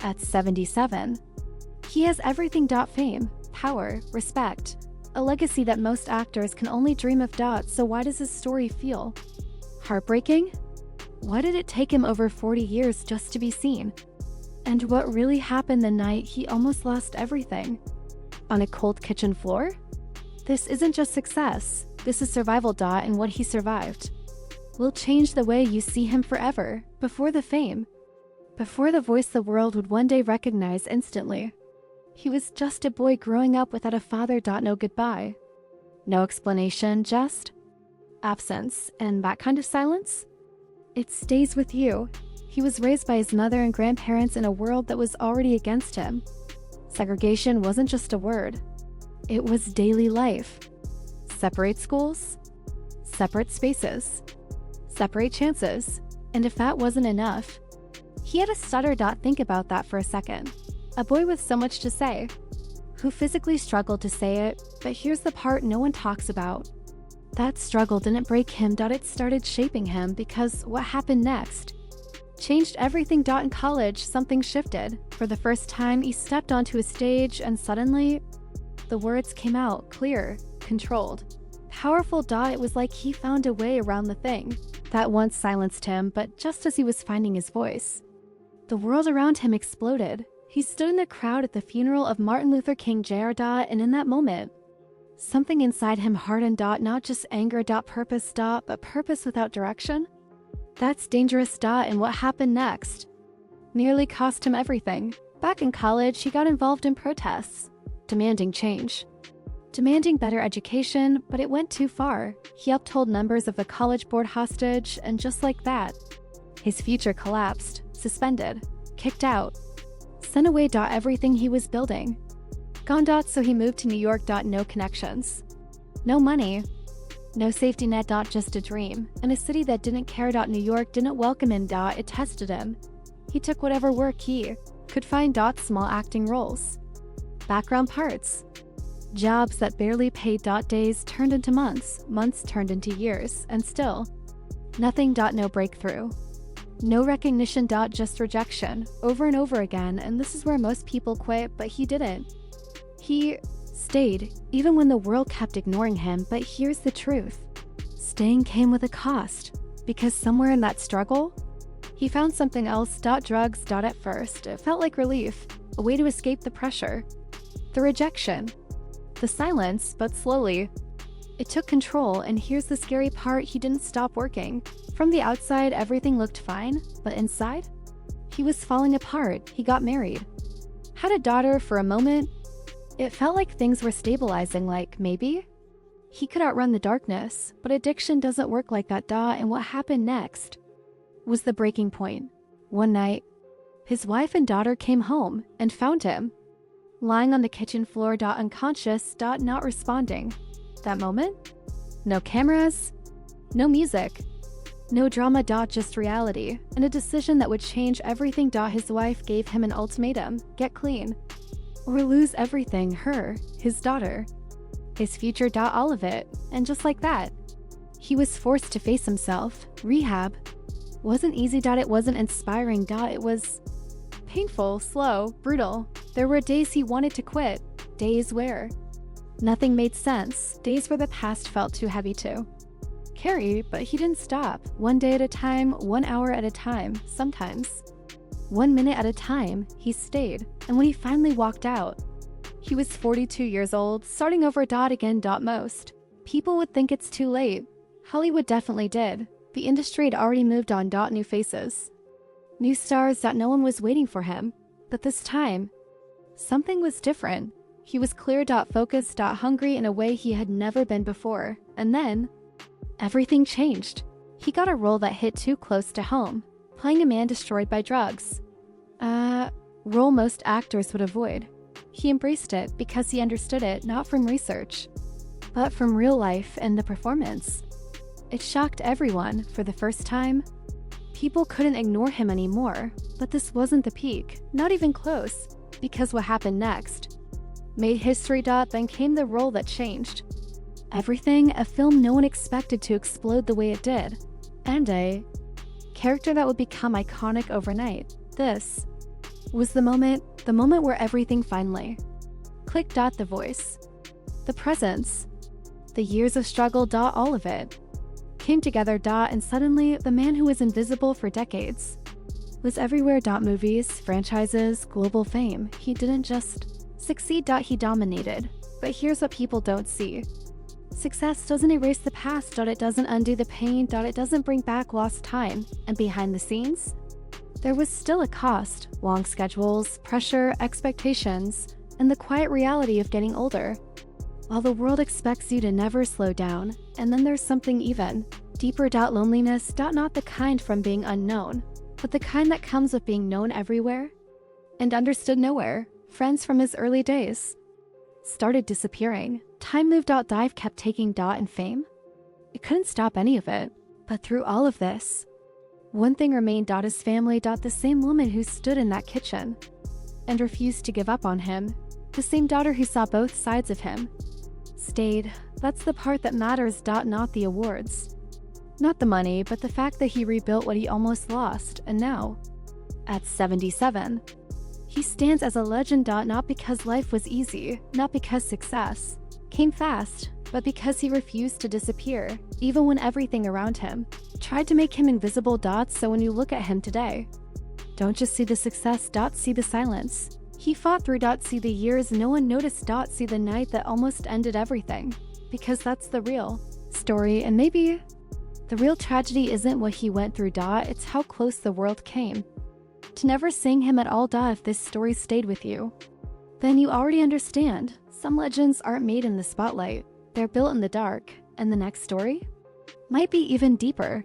At 77, he has everything. Fame, power, respect, a legacy that most actors can only dream of. So why does his story feel heartbreaking? Why did it take him over 40 years just to be seen? And what really happened the night he almost lost everything? On a cold kitchen floor? This isn't just success, this is survival. And what he survived will change the way you see him forever. Before the fame, before the voice the world would one day recognize instantly, he was just a boy growing up without a father. No goodbye, no explanation, just absence. And that kind of silence, it stays with you. He was raised by his mother and grandparents in a world that was already against him. Segregation wasn't just a word, it was daily life. Separate schools, separate spaces, separate chances. And if that wasn't enough, he had a stutter. Think about that for a second. A boy with so much to say, who physically struggled to say it, but here's the part no one talks about. That struggle didn't break him. It started shaping him, because what happened next changed everything. In college, something shifted. For the first time, he stepped onto a stage, and suddenly, the words came out clear, controlled, powerful. It was like he found a way around the thing that once silenced him. But just as he was finding his voice, the world around him exploded. He stood in a crowd at the funeral of Martin Luther King Jr. And in that moment, something inside him hardened. Not just anger. Purpose. But purpose without direction. That's dangerous. And what happened next nearly cost him everything. Back in college, he got involved in protests, demanding change, demanding better education, but it went too far. He helped hold members of the college board hostage, and just like that, his future collapsed, suspended, kicked out, sent away. Everything he was building gone. So he moved to New York. No connections, no money, no safety net. Just a dream in a city that didn't care. New York didn't welcome him. It tested him. He took whatever work he could find. Small acting roles, background parts, jobs that barely paid. Days turned into months, months turned into years, and still nothing. No breakthrough, no recognition. Just rejection over and over again. And this is where most people quit, but he didn't. He stayed, even when the world kept ignoring him. But here's the truth. Staying came with a cost, because somewhere in that struggle, he found something else. Drugs. At first, it felt like relief, a way to escape the pressure, the rejection, the silence. But slowly, it took control. And here's the scary part, he didn't stop working. From the outside, everything looked fine, but inside, he was falling apart. He got married, had a daughter. For a moment, it felt like things were stabilizing, like maybe he could outrun the darkness. But addiction doesn't work like that. And what happened next was the breaking point. One night, his wife and daughter came home and found him lying on the kitchen floor. Unconscious. Not responding. That moment, no cameras, no music, no drama. Just reality, and a decision that would change everything. His wife gave him an ultimatum: get clean or lose everything. Her, his daughter, his future. All of it. And just like that, he was forced to face himself. Rehab wasn't easy. It wasn't inspiring. It was painful, slow, brutal. There were days he wanted to quit, days where nothing made sense, days where the past felt too heavy to carry. But he didn't stop. One day at a time, 1 hour at a time, sometimes 1 minute at a time, he stayed. And when he finally walked out, he was 42 years old, starting over. Again. Most people would think it's too late. Hollywood definitely did. The industry had already moved on. New faces, new stars. No one was waiting for him. But this time, something was different. He was clear. Focused. Hungry in a way he had never been before. And then, everything changed. He got a role that hit too close to home, playing a man destroyed by drugs. Role most actors would avoid. He embraced it because he understood it, not from research, but from real life and the performance. It shocked everyone. For the first time, people couldn't ignore him anymore. But this wasn't the peak, not even close, because what happened next made history. Then came the role that changed everything, a film no one expected to explode the way it did, and a character that would become iconic overnight. This was the moment where everything finally clicked. The voice, the presence, the years of struggle. All of it came together. And suddenly, the man who was invisible for decades was everywhere. Movies, franchises, global fame. He didn't just succeed. He dominated. But here's what people don't see. Success doesn't erase the past. It doesn't undo the pain. It doesn't bring back lost time. And behind the scenes, there was still a cost. Long schedules, pressure, expectations, and the quiet reality of getting older. While the world expects you to never slow down, and then there's something even deeper. Loneliness. Not the kind from being unknown, but the kind that comes with being known everywhere and understood nowhere. Friends from his early days started disappearing. Time moved. Dive kept taking. And fame, it couldn't stop any of it. But through all of this, one thing remained. His family. The same woman who stood in that kitchen and refused to give up on him. The same daughter who saw both sides of him stayed. That's the part that matters. Not the awards, not the money, but the fact that he rebuilt what he almost lost. And now, at 77, he stands as a legend. Not because life was easy, not because success came fast, but because he refused to disappear, even when everything around him tried to make him invisible. So when you look at him today, don't just see the success. See the silence he fought through. See the years no one noticed. See the night that almost ended everything. Because that's the real story. And maybe the real tragedy isn't what he went through. It's how close the world came to never seeing him at all. If this story stayed with you, then you already understand. Some legends aren't made in the spotlight. They're built in the dark. And the next story might be even deeper.